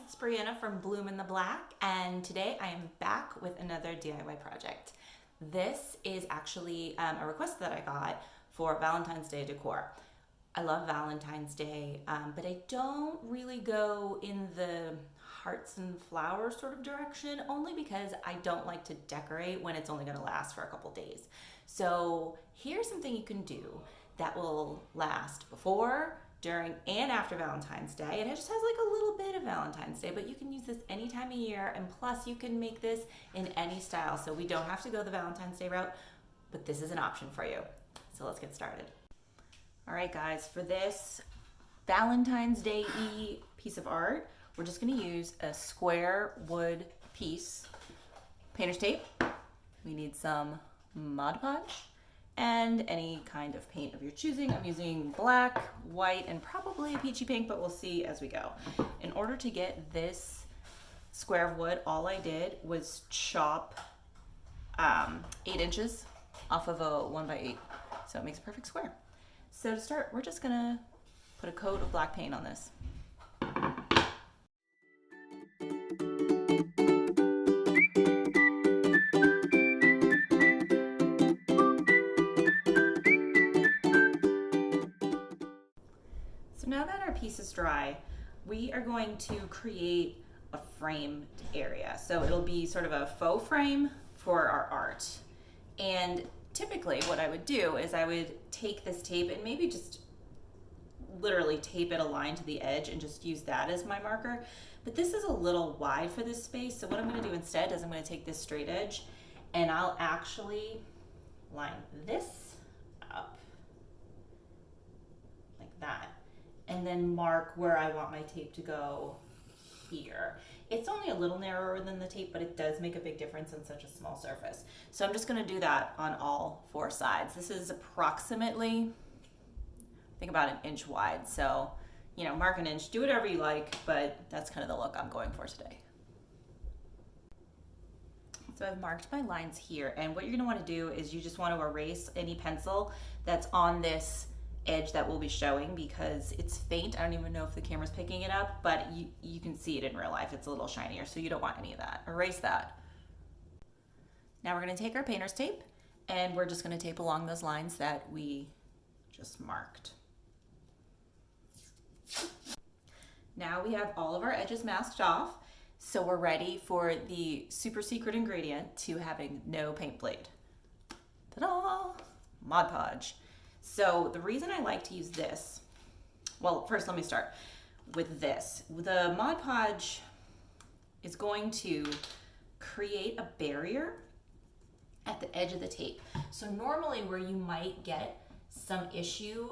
it's Brianna from Bloom in the Black, and today I am back with another DIY project. This is actually a request that I got for Valentine's Day decor. I love Valentine's Day, but I don't really go in the hearts and flowers sort of direction, only because I don't like to decorate when it's only going to last for a couple days. So here's something you can do that will last before, during, and after Valentine's Day. And it just has like a little bit of Valentine's Day, but you can use this any time of year, and plus you can make this in any style. So we don't have to go the Valentine's Day route, but this is an option for you. So let's get started. All right, guys, for this Valentine's Day-y piece of art, we're just gonna use a square wood piece, painter's tape. We need some Mod Podge and any kind of paint of your choosing. I'm using black, white, and probably a peachy pink, but we'll see as we go. In order to get this square of wood, all I did was chop 8 inches off of a 1x8, so it makes a perfect square. So to start, we're just gonna put a coat of black paint on this. So now that our piece is dry, we are going to create a framed area. So it'll be sort of a faux frame for our art. And typically what I would do is I would take this tape and maybe just literally tape it a line to the edge and just use that as my marker. But this is a little wide for this space. So what I'm gonna do instead is I'm gonna take this straight edge and I'll actually line this up like that, and then mark where I want my tape to go here. It's only a little narrower than the tape, but it does make a big difference on such a small surface. So I'm just gonna do that on all 4 sides. This is approximately, I think, about 1 inch wide. So, you know, mark 1 inch, do whatever you like, but that's kind of the look I'm going for today. So I've marked my lines here, and what you're gonna wanna do is you just wanna erase any pencil that's on this edge that we'll be showing, because it's faint. I don't even know if the camera's picking it up, but you can see it in real life. It's a little shinier, so you don't want any of that. Erase that. Now we're gonna take our painter's tape and we're just gonna tape along those lines that we just marked. Now we have all of our edges masked off, so we're ready for the super secret ingredient to having no paint blade. Ta-da! Mod Podge. So the reason I like to use this, well, first let me start with this. The Mod Podge is going to create a barrier at the edge of the tape. So normally where you might get some issue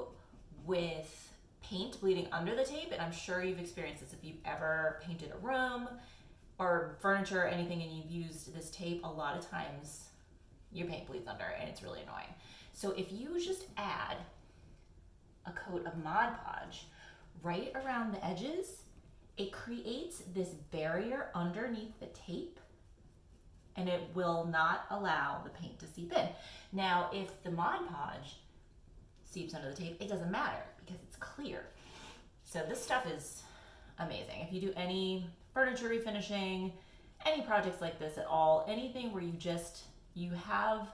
with paint bleeding under the tape, and I'm sure you've experienced this if you've ever painted a room or furniture or anything and you've used this tape, a lot of times your paint bleeds under and it's really annoying. So if you just add a coat of Mod Podge right around the edges, it creates this barrier underneath the tape and it will not allow the paint to seep in. Now, if the Mod Podge seeps under the tape, it doesn't matter because it's clear. So this stuff is amazing. If you do any furniture refinishing, any projects like this at all, anything where you have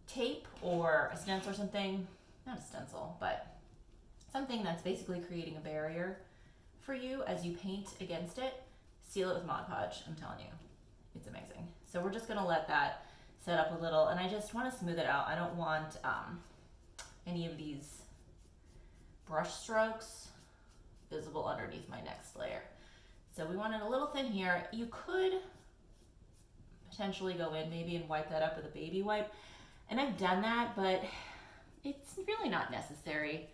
tape or a stencil or something, not a stencil, but something that's basically creating a barrier for you as you paint against it, seal it with Mod Podge. I'm telling you, it's amazing. So we're just gonna let that set up a little, and I just wanna smooth it out. I don't want any of these brush strokes visible underneath my next layer. So we want it a little thin here. You could potentially go in maybe and wipe that up with a baby wipe. And I've done that, but it's really not necessary.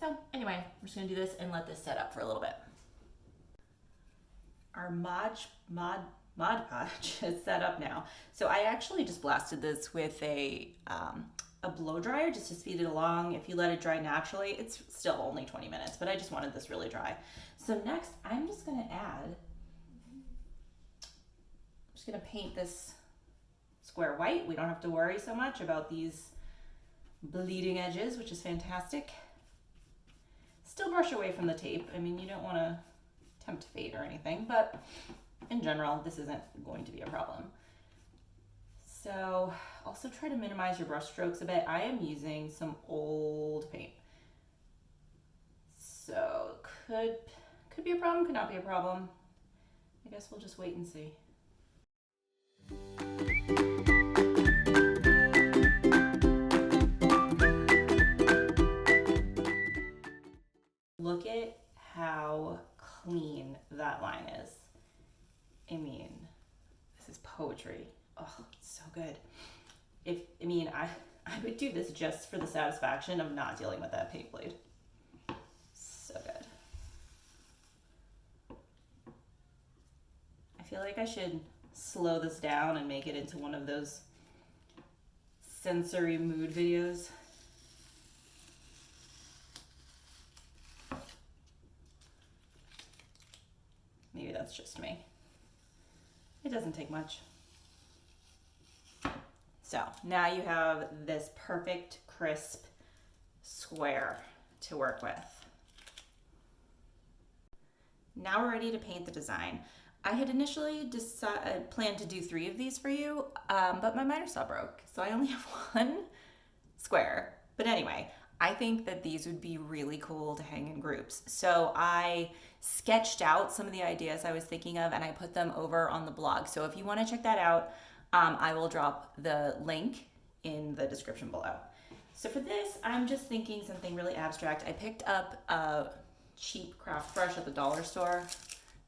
So anyway, we're just gonna do this and let this set up for a little bit. Our Mod Podge is set up now. So I actually just blasted this with a blow dryer just to speed it along. If you let it dry naturally, it's still only 20 minutes, but I just wanted this really dry. So next, I'm just gonna paint this square white. We don't have to worry so much about these bleeding edges, which is fantastic. Still brush away from the tape. I mean, you don't want to tempt fate or anything, but in general, this isn't going to be a problem. So also try to minimize your brush strokes a bit. I am using some old paint. So could be a problem, could not be a problem. I guess we'll just wait and see. Look at how clean that line is. I mean, this is poetry. Oh, it's so good. I would do this just for the satisfaction of not dealing with that paint blade. So good. I feel like I should slow this down and make it into one of those sensory mood videos. Maybe that's just me. It doesn't take much. So now you have this perfect, crisp square to work with. Now we're ready to paint the design. I had initially planned to do 3 of these for you, but my miter saw broke, so I only have 1 square. But anyway, I think that these would be really cool to hang in groups. So I sketched out some of the ideas I was thinking of and I put them over on the blog. So if you want to check that out, I will drop the link in the description below. So for this, I'm just thinking something really abstract. I picked up a cheap craft brush at the dollar store.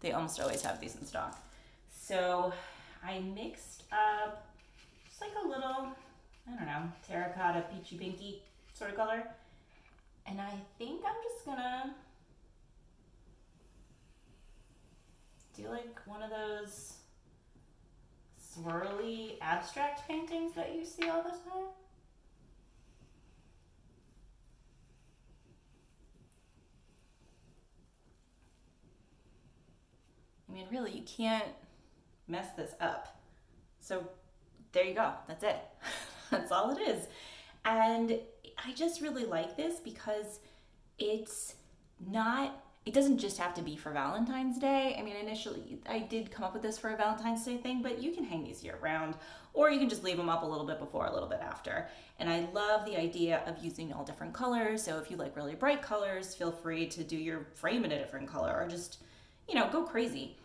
They almost always have these in stock. So I mixed up just like a little, I don't know, terracotta, peachy pinky sort of color. And I think I'm just gonna do like one of those swirly abstract paintings that you see all the time. I mean, really, you can't mess this up. So there you go. That's it. That's all it is. And I just really like this because it doesn't just have to be for Valentine's Day. I mean, initially I did come up with this for a Valentine's Day thing, but you can hang these year round, or you can just leave them up a little bit before, a little bit after. And I love the idea of using all different colors. So if you like really bright colors, feel free to do your frame in a different color or just, go crazy.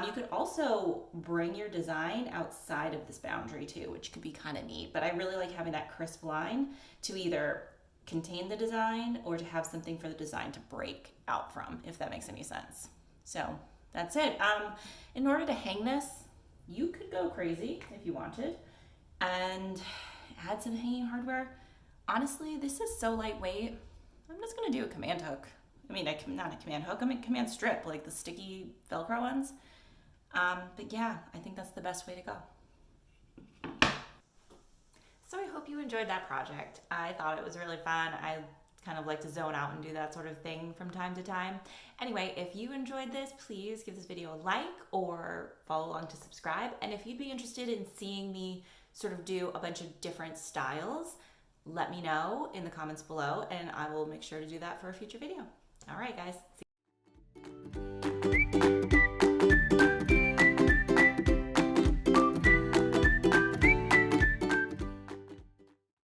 You could also bring your design outside of this boundary too, which could be kind of neat. But I really like having that crisp line to either contain the design or to have something for the design to break out from, if that makes any sense. So that's it. In order to hang this, you could go crazy if you wanted and add some hanging hardware. Honestly, this is so lightweight. I'm just gonna do a command hook. Not a command hook, command strip, like the sticky Velcro ones. But yeah, I think that's the best way to go. So I hope you enjoyed that project. I thought it was really fun. I kind of like to zone out and do that sort of thing from time to time. Anyway, if you enjoyed this, please give this video a like or follow along to subscribe. And if you'd be interested in seeing me sort of do a bunch of different styles, let me know in the comments below and I will make sure to do that for a future video. All right, guys.